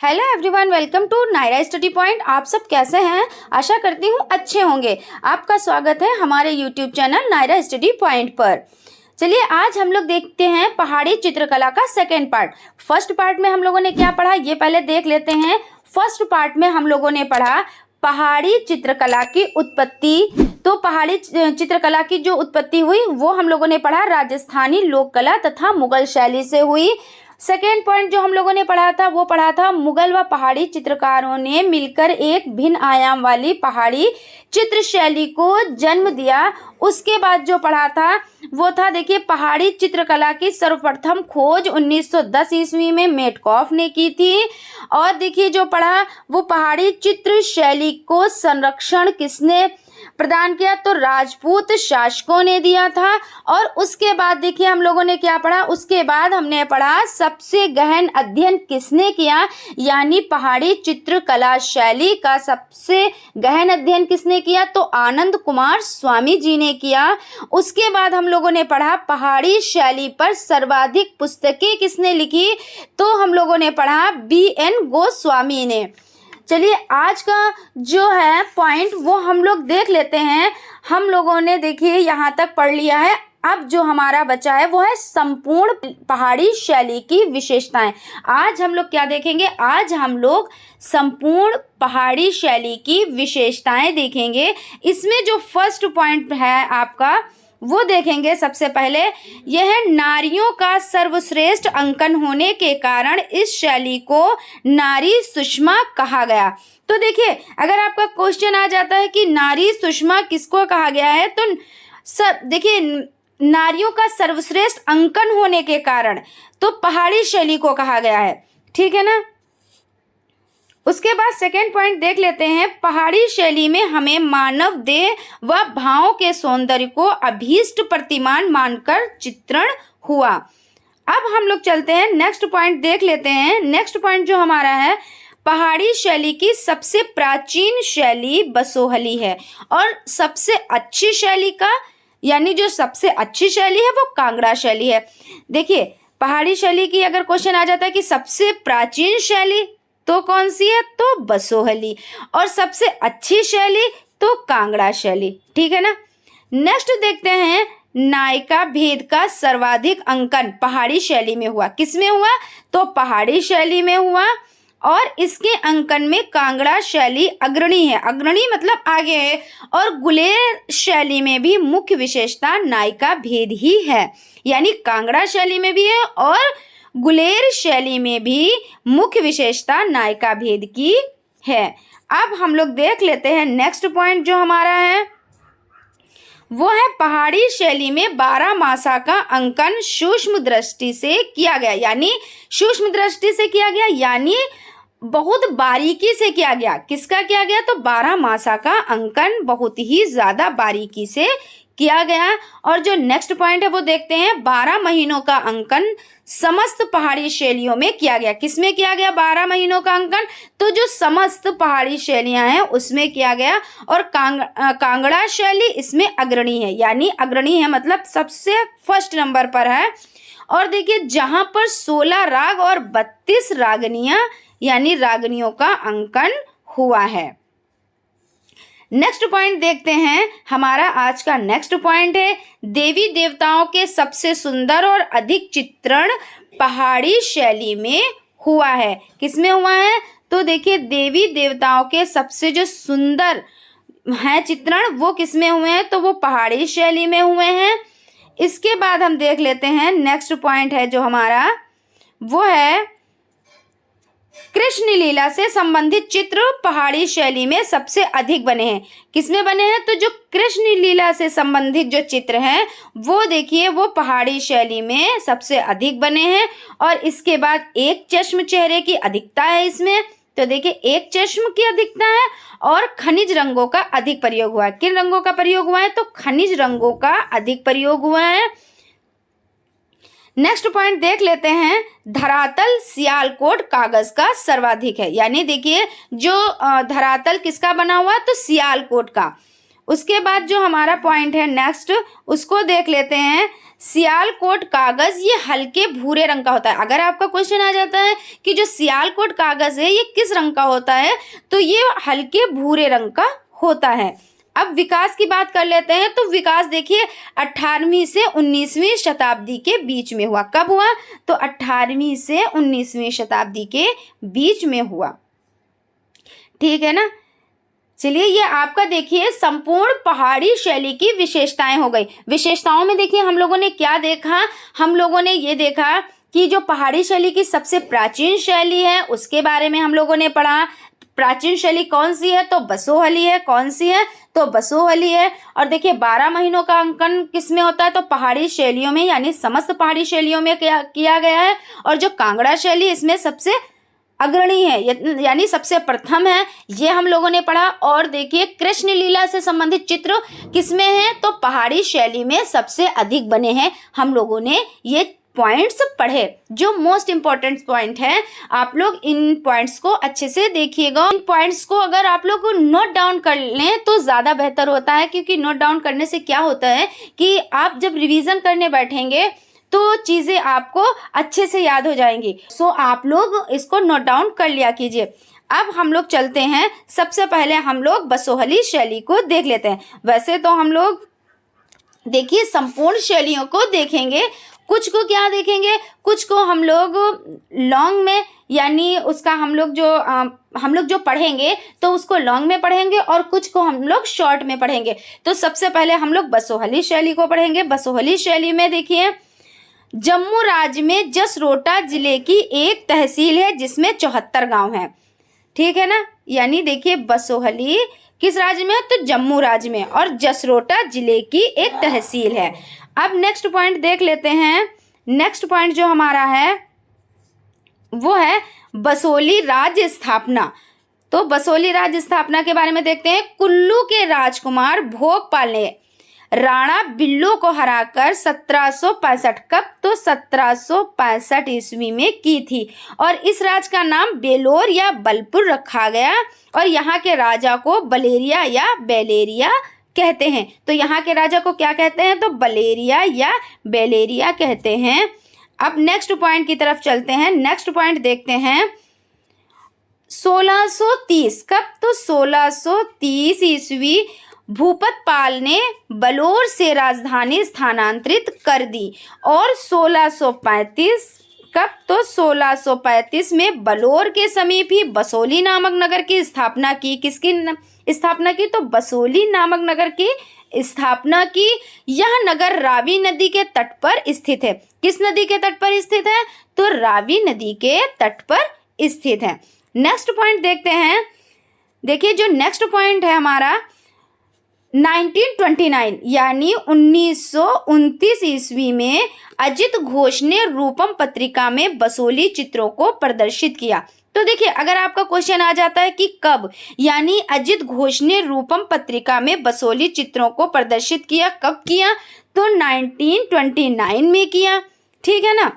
Hello everyone, welcome to Naira study point. आप सब कैसे हैं? आशा करती हूँ अच्छे होंगे। आपका स्वागत है हमारे YouTube channel Naira study point पर। चलिए आज हम लोग देखते हैं पहाड़ी चित्रकला का सेकेंड पार्ट। फर्स्ट पार्ट में हम लोगों ने क्या पढ़ा ये पहले देख लेते हैं। फर्स्ट पार्ट में हम लोगों ने पढ़ा पहाड़ी चित्रकला की उत्पत्ति। तो पहाड़ी चित्रकला की जो उत्पत्ति हुई वो हम लोगों ने पढ़ा राजस्थानी लोक कला तथा मुगल शैली से हुई। सेकेंड पॉइंट जो हम लोगों ने पढ़ा था वो पढ़ा था मुगल व पहाड़ी चित्रकारों ने मिलकर एक भिन्न आयाम वाली पहाड़ी चित्र शैली को जन्म दिया। उसके बाद जो पढ़ा था वो था, देखिए, पहाड़ी चित्रकला की सर्वप्रथम खोज 1910 ईस्वी में मेटकॉफ ने की थी। और देखिए जो पढ़ा वो पहाड़ी चित्र शैली को संरक्षण किसने प्रदान किया, तो राजपूत शासकों ने दिया था। और उसके बाद देखिए हम लोगों ने क्या पढ़ा, उसके बाद हमने पढ़ा सबसे गहन अध्ययन किसने किया, यानी पहाड़ी चित्रकला शैली का सबसे गहन अध्ययन किसने किया, तो आनंद कुमार स्वामी जी ने किया। उसके बाद हम लोगों ने पढ़ा पहाड़ी शैली पर सर्वाधिक पुस्तकें किसने लिखी, तो हम लोगों ने पढ़ा BN गोस्वामी ने। चलिए आज का जो है पॉइंट वो हम लोग देख लेते हैं। हम लोगों ने देखिए यहाँ तक पढ़ लिया है। अब जो हमारा बचा है वो है संपूर्ण पहाड़ी शैली की विशेषताएं। आज हम लोग क्या देखेंगे, आज हम लोग संपूर्ण पहाड़ी शैली की विशेषताएं देखेंगे। इसमें जो फर्स्ट पॉइंट है आपका वो देखेंगे। सबसे पहले यह नारियों का सर्वश्रेष्ठ अंकन होने के कारण इस शैली को नारी सुषमा कहा गया। तो देखिए अगर आपका क्वेश्चन आ जाता है कि नारी सुषमा किसको कहा गया है, तो देखिए नारियों का सर्वश्रेष्ठ अंकन होने के कारण तो पहाड़ी शैली को कहा गया है, ठीक है ना। उसके बाद सेकेंड पॉइंट देख लेते हैं। पहाड़ी शैली में हमें मानव देह व भावों के सौंदर्य को अभीष्ट प्रतिमान मानकर चित्रण हुआ। अब हम लोग चलते हैं नेक्स्ट पॉइंट देख लेते हैं। नेक्स्ट पॉइंट जो हमारा है, पहाड़ी शैली की सबसे प्राचीन शैली बसोहली है और सबसे अच्छी शैली का यानी जो सबसे अच्छी शैली है वो कांगड़ा शैली है। देखिए पहाड़ी शैली की अगर क्वेश्चन आ जाता है कि सबसे प्राचीन शैली तो कौन सी है, तो बसोहली, और सबसे अच्छी शैली तो कांगड़ा शैली, ठीक है ना। नेक्स्ट देखते हैं नायिका भेद का सर्वाधिक अंकन पहाड़ी शैली में हुआ। किसमें हुआ, तो पहाड़ी शैली में हुआ और इसके अंकन में कांगड़ा शैली अग्रणी है। अग्रणी मतलब आगे है। और गुलेर शैली में भी मुख्य विशेषता नायिका भेद ही है, यानी कांगड़ा शैली में भी है और गुलेर शैली में भी मुख्य विशेषता नायिका भेद की है। अब हम लोग देख लेते हैं नेक्स्ट पॉइंट जो हमारा है वो है पहाड़ी शैली में 12 मासा का अंकन सूक्ष्म दृष्टि से किया गया, यानी सूक्ष्म दृष्टि से किया गया यानी बहुत बारीकी से किया गया। किसका किया गया, तो 12 मासा का अंकन बहुत ही ज्यादा बारीकी से किया गया। और जो नेक्स्ट पॉइंट है वो देखते हैं 12 महीनों का अंकन समस्त पहाड़ी शैलियों में किया गया। किसमें किया गया 12 महीनों का अंकन, तो जो समस्त पहाड़ी शैलियां हैं उसमें किया गया। और कांगड़ा शैली इसमें अग्रणी है, यानी अग्रणी है मतलब सबसे फर्स्ट नंबर पर है। और देखिए जहां पर 16 राग और 32 रागनियां यानी रागनियों का अंकन हुआ है। नेक्स्ट पॉइंट देखते हैं। हमारा आज का नेक्स्ट पॉइंट है देवी देवताओं के सबसे सुंदर और अधिक चित्रण पहाड़ी शैली में हुआ है। किसमें हुआ है, तो देखिए देवी देवताओं के सबसे जो सुंदर है चित्रण वो किसमें हुए हैं, तो वो पहाड़ी शैली में हुए हैं। इसके बाद हम देख लेते हैं नेक्स्ट पॉइंट है जो हमारा वो है कृष्ण लीला से संबंधित चित्र पहाड़ी शैली में सबसे अधिक बने हैं। किसमें बने हैं, तो जो कृष्ण लीला से संबंधित जो चित्र हैं वो देखिए वो पहाड़ी शैली में सबसे अधिक बने हैं। और इसके बाद एक चश्म चेहरे की अधिकता है इसमें, तो देखिए एक चश्म की अधिकता है और खनिज रंगों का अधिक प्रयोग हुआ है। किन रंगों का प्रयोग हुआ है, तो खनिज रंगों का अधिक प्रयोग हुआ है। नेक्स्ट पॉइंट देख लेते हैं धरातल सियालकोट कागज का सर्वाधिक है, यानी देखिए जो धरातल किसका बना हुआ है, तो सियालकोट का। उसके बाद जो हमारा पॉइंट है नेक्स्ट उसको देख लेते हैं सियालकोट कागज ये हल्के भूरे रंग का होता है। अगर आपका क्वेश्चन आ जाता है कि जो सियालकोट कागज है ये किस रंग का होता है, तो ये हल्के भूरे रंग का होता है। अब विकास की बात कर लेते हैं। तो विकास देखिए 18वीं से 19वीं शताब्दी के बीच में हुआ। कब हुआ? तो 18वीं से 19वीं शताब्दी के बीच में हुआ। ठीक है ना। चलिए ये आपका देखिए संपूर्ण पहाड़ी शैली की विशेषताएं हो गई। विशेषताओं में देखिए हम लोगों ने क्या देखा, हम लोगों ने ये देखा कि जो पहाड़ी शैली की सबसे प्राचीन शैली है उसके बारे में हम लोगों ने पढ़ा। प्राचीन शैली कौन सी है? तो बसोहली है। कौन सी है? तो बसोहली है। और देखिए 12 महीनों का अंकन किस में होता है? तो पहाड़ी शैलियों में, यानी समस्त पहाड़ी शैलियों में किया गया है। और जो कांगड़ा शैली इसमें सबसे अग्रणी है, यानी सबसे प्रथम है, ये हम लोगों ने पढ़ा। और देखिए कृष्ण लीला से संबंधित चित्र किसमें है? तो पहाड़ी शैली में सबसे अधिक बने हैं। हम लोगों ने ये पॉइंट्स पढ़े, जो मोस्ट इंपॉर्टेंट पॉइंट है। आप लोग इन पॉइंट्स को अच्छे से देखिएगा। इन पॉइंट्स को अगर आप लोग नोट डाउन कर लें तो ज़्यादा बेहतर होता है, क्योंकि नोट डाउन करने से क्या होता है कि आप जब रिवीजन करने बैठेंगे तो चीज़ें आपको अच्छे से याद हो जाएंगी। सो आप लोग इसको नोट डाउन कर लिया कीजिए। अब हम लोग चलते हैं, सबसे पहले हम लोग बसोहली शैली को देख लेते हैं। वैसे तो हम लोग देखिए संपूर्ण शैलियों को देखेंगे, कुछ को क्या देखेंगे, कुछ को हम लोग लॉन्ग में, यानी उसका हम लोग जो पढ़ेंगे तो उसको लॉन्ग में पढ़ेंगे और कुछ को हम लोग शॉर्ट में पढ़ेंगे। तो सबसे पहले हम लोग बसोहली शैली को पढ़ेंगे। बसोहली शैली में देखिए जम्मू राज्य में जसरोटा जिले की एक तहसील है जिसमें 74 गांव हैं। ठीक है ना। यानी देखिए बसोहली किस राज्य में है? तो जम्मू राज्य में, और जसरोटा जिले की एक तहसील है। अब नेक्स्ट पॉइंट देख लेते हैं। नेक्स्ट पॉइंट जो हमारा है वो है बसोली राज्य स्थापना। तो बसोली राज्य स्थापना के बारे में देखते हैं। कुल्लू के राजकुमार भोगपाल ने राणा बिल्लू को हराकर 1765, कब? तो 1765 ईस्वी में की थी। और इस राज्य का नाम बेलोर या बलपुर रखा गया, और यहाँ के राजा को बलेरिया या बेलेरिया कहते हैं। तो यहाँ के राजा को क्या कहते हैं? तो बलेरिया या बेलेरिया कहते हैं। अब नेक्स्ट पॉइंट की तरफ चलते हैं। नेक्स्ट पॉइंट देखते हैं 1630, कब? तो 1630 ईस्वी भूपत पाल ने बलौर से राजधानी स्थानांतरित कर दी। और 1635, कब? तो 1635 में बलौर के समीप ही बसोली नामक नगर की स्थापना की। किसकी स्थापना की? तो बसोली नामक नगर की स्थापना की। यह नगर रावी नदी के तट पर स्थित है। किस नदी के तट पर स्थित है? तो रावी नदी के तट पर स्थित है। नेक्स्ट पॉइंट देखते हैं। देखिए जो नेक्स्ट पॉइंट है हमारा 1929 यानी 1929 ईस्वी में अजित घोष ने रूपम पत्रिका में बसोली चित्रों को प्रदर्शित किया। तो देखिए अगर आपका क्वेश्चन आ जाता है कि कब, यानी अजित घोष ने रूपम पत्रिका में बसोली चित्रों को प्रदर्शित किया, कब किया? तो 1929 में किया। ठीक है ना।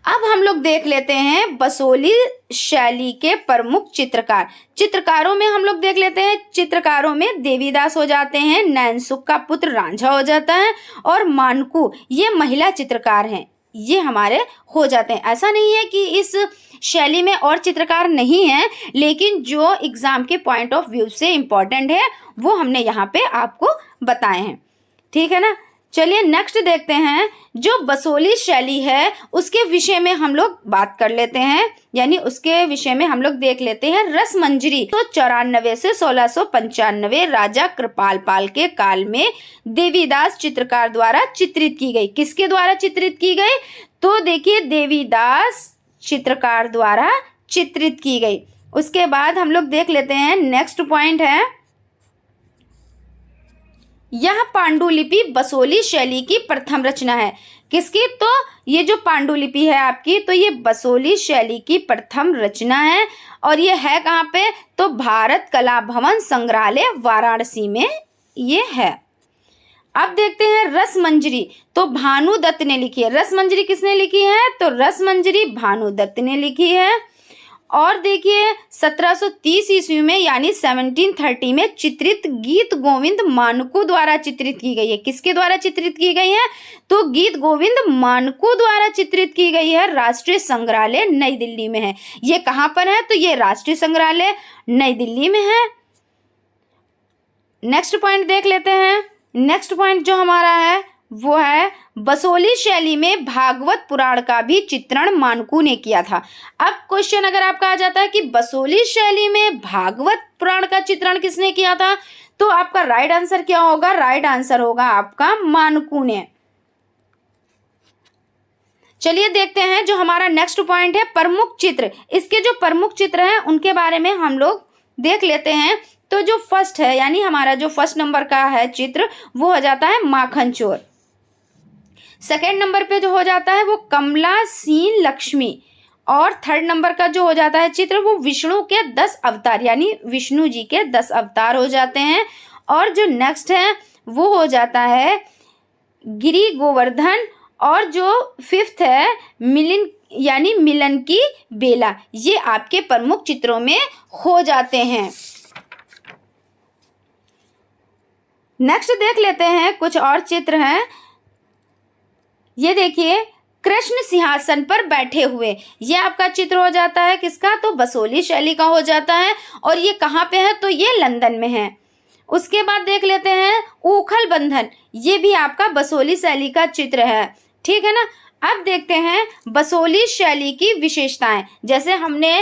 अब हम लोग देख लेते हैं बसोली शैली के प्रमुख चित्रकार। चित्रकारों में हम लोग देख लेते हैं। चित्रकारों में देवीदास हो जाते हैं, नैनसुख का पुत्र रांझा हो जाता है, और मानकू ये महिला चित्रकार हैं, ये हमारे हो जाते हैं। ऐसा नहीं है कि इस शैली में और चित्रकार नहीं हैं, लेकिन जो एग्जाम के पॉइंट ऑफ व्यू से इम्पोर्टेंट है वो हमने यहाँ पे आपको बताए हैं। ठीक है ना। चलिए नेक्स्ट देखते हैं। जो बसोली शैली है उसके विषय में हम लोग बात कर लेते हैं, यानी उसके विषय में हम लोग देख लेते हैं। रसमंजरी तो 94 से 1695 राजा कृपाल पाल के काल में देवीदास चित्रकार द्वारा चित्रित की गई। किसके द्वारा चित्रित की गई? तो देखिए देवीदास चित्रकार द्वारा चित्रित की गई। उसके बाद हम लोग देख लेते हैं। नेक्स्ट पॉइंट है यह पांडुलिपि बसोली शैली की प्रथम रचना है। किसकी? तो ये जो पांडुलिपि है आपकी, तो ये बसोली शैली की प्रथम रचना है। और ये है कहाँ पे? तो भारत कला भवन संग्रहालय वाराणसी में ये है। अब देखते हैं रसमंजरी। तो भानुदत्त ने लिखी है। रसमंजरी किसने लिखी है? तो रसमंजरी भानुदत्त ने लिखी है। और देखिए 1730 ईस्वी में यानी 1730 में चित्रित गीत गोविंद मानकों द्वारा चित्रित की गई है। किसके द्वारा चित्रित की गई है? तो गीत गोविंद मानकों द्वारा चित्रित की गई है। राष्ट्रीय संग्रहालय नई दिल्ली में है। ये कहाँ पर है? तो ये राष्ट्रीय संग्रहालय नई दिल्ली में है। नेक्स्ट पॉइंट देख लेते हैं। नेक्स्ट पॉइंट जो हमारा है वो है बसोली शैली में भागवत पुराण का भी चित्रण मानकू ने किया था। अब क्वेश्चन अगर आपका आ जाता है कि बसोली शैली में भागवत पुराण का चित्रण किसने किया था, तो आपका राइट आंसर क्या होगा? राइट आंसर होगा आपका मानकू ने। चलिए देखते हैं जो हमारा नेक्स्ट पॉइंट है प्रमुख चित्र। इसके जो प्रमुख चित्र हैं उनके बारे में हम लोग देख लेते हैं। तो जो फर्स्ट है यानी हमारा जो फर्स्ट नंबर का है चित्र वो हो जाता है माखन चोर। सेकेंड नंबर पे जो हो जाता है वो कमला सीन लक्ष्मी। और थर्ड नंबर का जो हो जाता है चित्र वो विष्णु के 10 अवतार यानी विष्णु जी के 10 अवतार हो जाते हैं। और जो नेक्स्ट है वो हो जाता है गिरी गोवर्धन। और जो फिफ्थ है मिलिन यानी मिलन की बेला। ये आपके प्रमुख चित्रों में हो जाते हैं। नेक्स्ट देख लेते हैं कुछ और चित्र हैं। ये देखिए कृष्ण सिंहासन पर बैठे हुए, ये आपका चित्र हो जाता है किसका? तो बसोली शैली का हो जाता है। और ये कहाँ पे है? तो ये लंदन में है। उसके बाद देख लेते हैं ऊखल बंधन, ये भी आपका बसोली शैली का चित्र है। ठीक है ना। अब देखते हैं बसोली शैली की विशेषताएं। जैसे हमने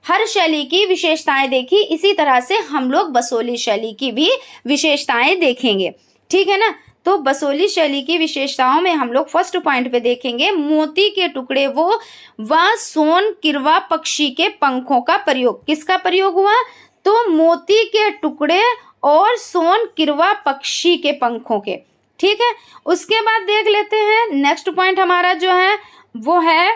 हर शैली की विशेषताएं देखी, इसी तरह से हम लोग बसोली शैली की भी विशेषताएं देखेंगे। ठीक है ना। तो बसोली शैली की विशेषताओं में हम लोग फर्स्ट पॉइंट पे देखेंगे मोती के टुकड़े व सोन किरवा पक्षी के पंखों का प्रयोग। किसका प्रयोग हुआ? तो मोती के टुकड़े और सोन किरवा पक्षी के पंखों के। ठीक है। उसके बाद देख लेते हैं नेक्स्ट पॉइंट हमारा जो है वो है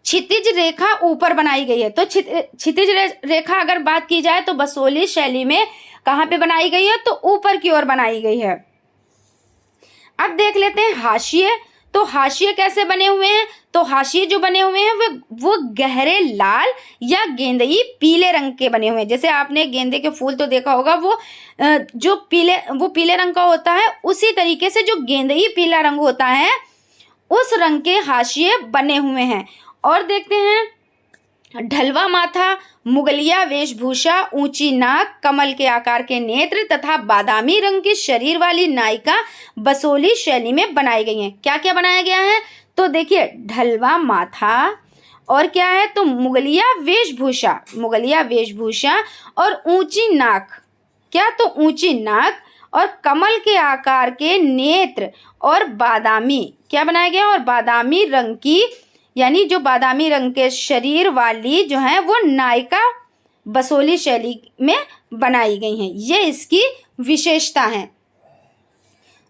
क्षितिज रेखा ऊपर बनाई गई है। तो क्षितिज रेखा अगर बात की जाए तो बसोली शैली में कहाँ पे बनाई गई है? तो ऊपर की ओर बनाई गई है। अब देख लेते हैं हाशिए। तो हाशिए कैसे बने हुए हैं? तो हाशिए जो बने हुए हैं वो गहरे लाल या गेंदई पीले रंग के बने हुए हैं। जैसे आपने गेंदे के फूल तो देखा होगा, वो जो पीले रंग का होता है, उसी तरीके से जो गेंदई पीला रंग होता है उस रंग के हाशिए बने हुए हैं। और देखते हैं ढलवा माथा, मुगलिया वेशभूषा, ऊंची नाक, कमल के आकार के नेत्र तथा बादामी रंग के शरीर वाली नायिका बसोली शैली में बनाई गई हैं। क्या क्या बनाया गया है? तो देखिए ढलवा माथा और क्या है? तो मुगलिया वेशभूषा और ऊंची नाक। क्या? तो ऊंची नाक और कमल के आकार के नेत्र और बादामी क्या बनाया गया? और बादामी रंग की यानी जो बादामी रंग के शरीर वाली जो है वो नायिका बसोली शैली में बनाई गई हैं। ये इसकी विशेषता है।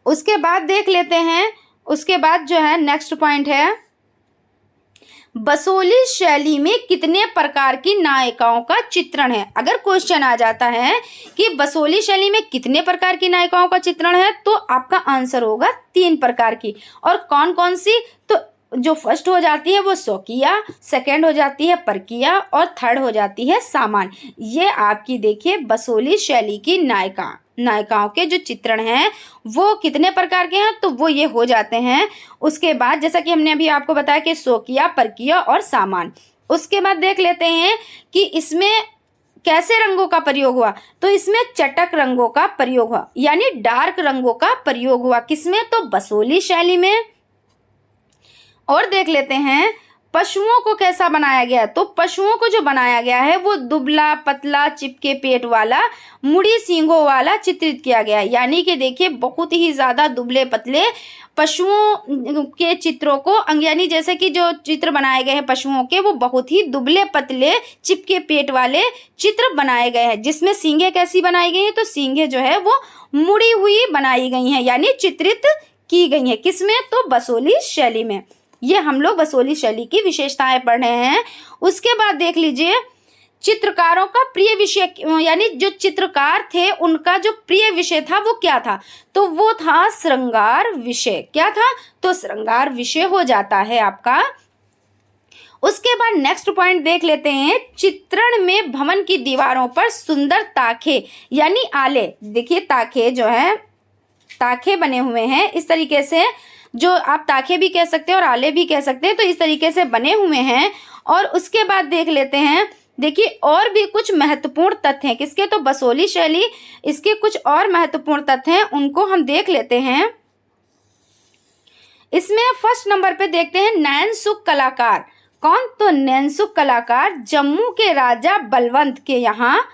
उसके बाद देख लेते हैं, उसके बाद जो है नेक्स्ट पॉइंट है बसोली शैली में कितने प्रकार की नायिकाओं का चित्रण है। अगर क्वेश्चन आ जाता है कि बसोली शैली में कितने प्रकार की नायिकाओं का चित्रण है, तो आपका आंसर होगा 3 प्रकार की। और कौन कौन सी? तो जो फर्स्ट हो जाती है वो स्वकीया, सेकंड हो जाती है परकिया और थर्ड हो जाती है सामान्य। ये आपकी देखिए बसोली शैली की नायिकाओं के जो चित्रण हैं वो कितने प्रकार के हैं? तो वो ये हो जाते हैं। उसके बाद जैसा कि हमने अभी आपको बताया कि स्वकीया, परकिया और सामान्य। उसके बाद देख लेते हैं कि इसमें कैसे रंगों का प्रयोग हुआ। तो इसमें चटक रंगों का प्रयोग हुआ यानी डार्क रंगों का प्रयोग हुआ। किसमें? तो बसोली शैली में। और देख लेते हैं पशुओं को कैसा बनाया गया। तो पशुओं को जो बनाया गया है वो दुबला पतला चिपके पेट वाला मुड़ी सींगों वाला चित्रित किया गया है। यानी कि देखिए बहुत ही ज़्यादा दुबले पतले पशुओं के चित्रों को यानी जैसे कि जो चित्र बनाए गए हैं पशुओं के वो बहुत ही दुबले पतले चिपके पेट वाले चित्र बनाए गए हैं। जिसमें सींगें कैसी बनाई गई हैं? तो सींगें जो है वो मुड़ी हुई बनाई गई हैं यानी चित्रित की गई हैं। किसमें? तो बसोली शैली में। ये हम लोग बसोली शैली की विशेषताएं पढ़ रहे हैं। उसके बाद देख लीजिए चित्रकारों का प्रिय विषय यानी जो चित्रकार थे उनका जो प्रिय विषय था वो क्या था? तो वो था श्रृंगार विषय। क्या था? तो श्रृंगार विषय हो जाता है आपका। उसके बाद नेक्स्ट पॉइंट देख लेते हैं, चित्रण में भवन की दीवारों पर सुंदर ताखे यानी आले, देखिए ताखे जो है, ताखे बने हुए हैं इस तरीके से, जो आप ताखे भी कह सकते हैं और आले भी कह सकते हैं, तो इस तरीके से बने हुए हैं। और उसके बाद देख लेते हैं, देखिए और भी कुछ महत्वपूर्ण तथ्य हैं किसके, तो बसोली शैली, इसके कुछ और महत्वपूर्ण तथ्य हैं, उनको हम देख लेते हैं। इसमें फर्स्ट नंबर पे देखते हैं नैनसुख कलाकार, कौन, तो नैनसुख कलाकार जम्मू के राजा बलवंत के यहाँ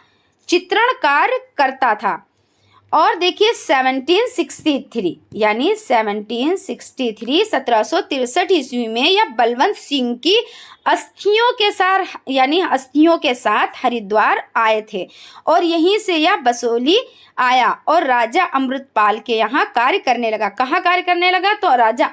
चित्रण कार्य करता था। और देखिए 1763 यानी 1763 ईस्वी में यह बलवंत सिंह की अस्थियों के साथ हरिद्वार आए थे और यहीं से यह बसोली आया और राजा अमृतपाल के यहाँ कार्य करने लगा। कहाँ कार्य करने लगा, तो राजा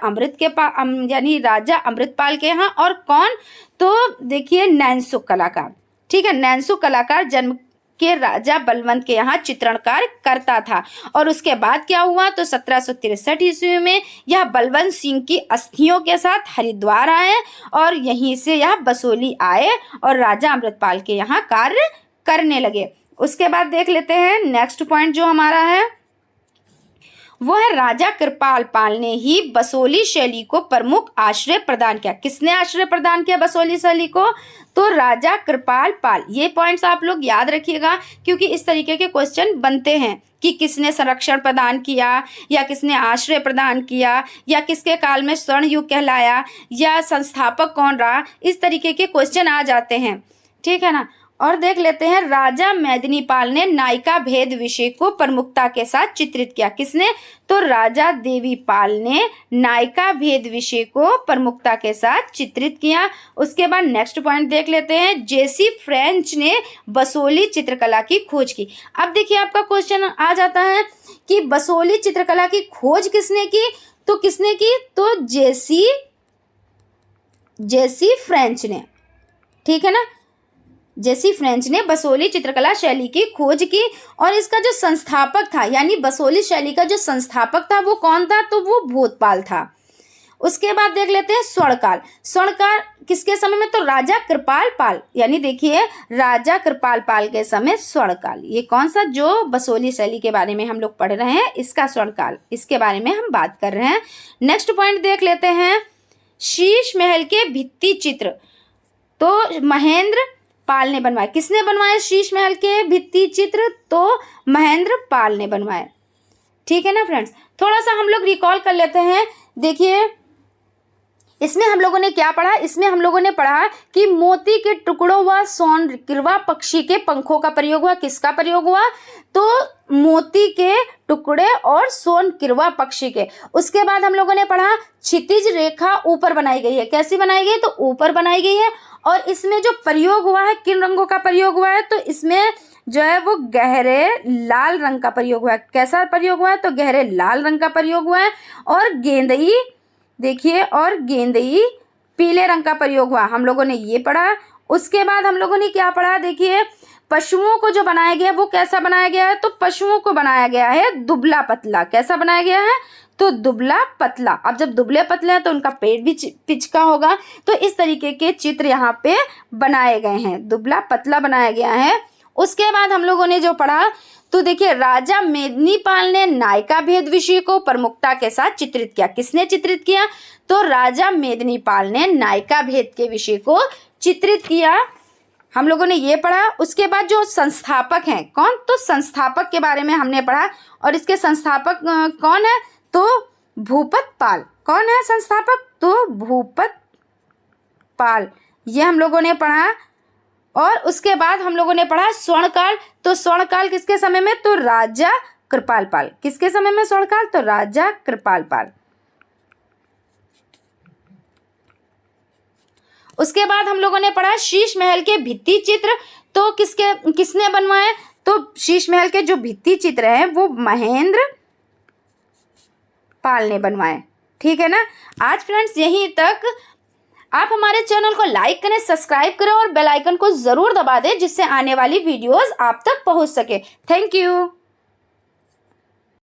राजा अमृतपाल के यहाँ। और कौन, तो देखिए नैनसुख कलाकार, ठीक है, नैनसुख कलाकार जन्म के राजा बलवंत के यहाँ चित्रण कार्य करता था। और उसके बाद क्या हुआ, तो 1763 ईस्वी में यह बलवंत सिंह की अस्थियों के साथ हरिद्वार आए और यहीं से यह बसोली आए और राजा अमृतपाल के यहाँ कार्य करने लगे। उसके बाद देख लेते हैं नेक्स्ट पॉइंट जो हमारा है वो है राजा कृपाल पाल ने ही बसोली शैली को प्रमुख आश्रय प्रदान किया। किसने आश्रय प्रदान किया बसोली शैली को, तो राजा कृपाल पाल। ये पॉइंट्स आप लोग याद रखिएगा क्योंकि इस तरीके के क्वेश्चन बनते हैं कि किसने संरक्षण प्रदान किया या किसने आश्रय प्रदान किया या किसके काल में स्वर्ण युग कहलाया या संस्थापक कौन रहा, इस तरीके के क्वेश्चन आ जाते हैं, ठीक है ना। और देख लेते हैं राजा मेदिनीपाल ने नायिका भेद विषय को प्रमुखता के साथ चित्रित किया। किसने, तो राजा देवीपाल ने नायिका भेद विषय को प्रमुखता के साथ चित्रित किया। उसके बाद नेक्स्ट पॉइंट देख लेते हैं, जेसी फ्रेंच ने बसोली चित्रकला की खोज की। अब देखिए आपका क्वेश्चन आ जाता है कि बसोली चित्रकला की खोज किसने की, तो किसने की, तो जेसी फ्रेंच ने, ठीक है ना, जेसी फ्रेंच ने बसोली चित्रकला शैली की खोज की। और इसका जो संस्थापक था यानी बसोली शैली का जो संस्थापक था वो कौन था, तो वो भूतपाल था। उसके बाद देख लेते हैं स्वर्णकाल। स्वर्णकाल किसके समय में, तो राजा कृपाल पाल, यानी देखिए राजा कृपाल पाल के समय स्वर्णकाल। ये कौन सा, जो बसोली शैली के बारे में हम लोग पढ़ रहे हैं इसका स्वर्णकाल, इसके बारे में हम बात कर रहे हैं। नेक्स्ट पॉइंट देख लेते हैं, शीश महल के भित्ति चित्र तो महेंद्र पाल ने बनवाए। किसने बनवाए शीश महल के भित्ति चित्र, तो महेंद्र पाल ने बनवाए, ठीक है ना फ्रेंड्स। थोड़ा सा हम लोग रिकॉल कर लेते हैं। देखिए इसमें हम लोगों ने क्या पढ़ा, इसमें हम लोगों ने पढ़ा कि मोती के टुकड़ों व सोन किरवा पक्षी के पंखों का प्रयोग हुआ। किसका प्रयोग हुआ, तो मोती के टुकड़े और सोन किरवा पक्षी के। उसके बाद हम लोगों ने पढ़ा क्षितिज रेखा ऊपर बनाई गई है। कैसी बनाई गई है, तो ऊपर बनाई गई है। और इसमें जो प्रयोग हुआ है, किन रंगों का प्रयोग हुआ है, तो इसमें जो है वो गहरे लाल रंग का प्रयोग हुआ है। कैसा प्रयोग हुआ है, तो गहरे लाल रंग का प्रयोग हुआ है। और गेंदई, देखिए, और गेंदई पीले रंग का प्रयोग हुआ, हम लोगों ने ये पढ़ा। उसके बाद हम लोगों ने क्या पढ़ा, देखिए पशुओं को जो बनाया गया है वो कैसा बनाया गया है, तो पशुओं को बनाया गया है दुबला पतला। कैसा बनाया गया है, तो दुबला पतला। अब जब दुबले पतले हैं तो उनका पेट भी पिचका होगा, तो इस तरीके के चित्र यहाँ पे बनाए गए हैं, दुबला पतला बनाया गया है। उसके बाद हम लोगों ने जो पढ़ा, तो देखिए राजा मेदिनीपाल ने नायिका भेद विषय को प्रमुखता के साथ चित्रित किया। किसने चित्रित किया, तो राजा मेदिनीपाल ने नायिका भेद के विषय को चित्रित किया, हम लोगों ने ये पढ़ा। उसके बाद जो संस्थापक हैं कौन, तो संस्थापक के बारे में हमने पढ़ा। और इसके संस्थापक कौन है, तो भूपत पाल। कौन है संस्थापक, तो भूपत पाल, ये हम लोगों ने पढ़ा। और उसके बाद हम लोगों ने पढ़ा स्वर्णकाल। तो स्वर्णकाल किसके समय में, तो राजा कृपाल पाल। किसके समय में स्वर्णकाल, तो राजा कृपाल पाल। उसके बाद हम लोगों ने पढ़ा शीश महल के भित्ति चित्र। तो किसने बनवाए, तो शीश महल के जो भित्ति चित्र हैं वो महेंद्र पाल ने बनवाए, ठीक है ना। आज फ्रेंड्स यहीं तक। आप हमारे चैनल को लाइक करें, सब्सक्राइब करें और बेल आइकन को जरूर दबा दें जिससे आने वाली वीडियोस आप तक पहुंच सके। Thank you.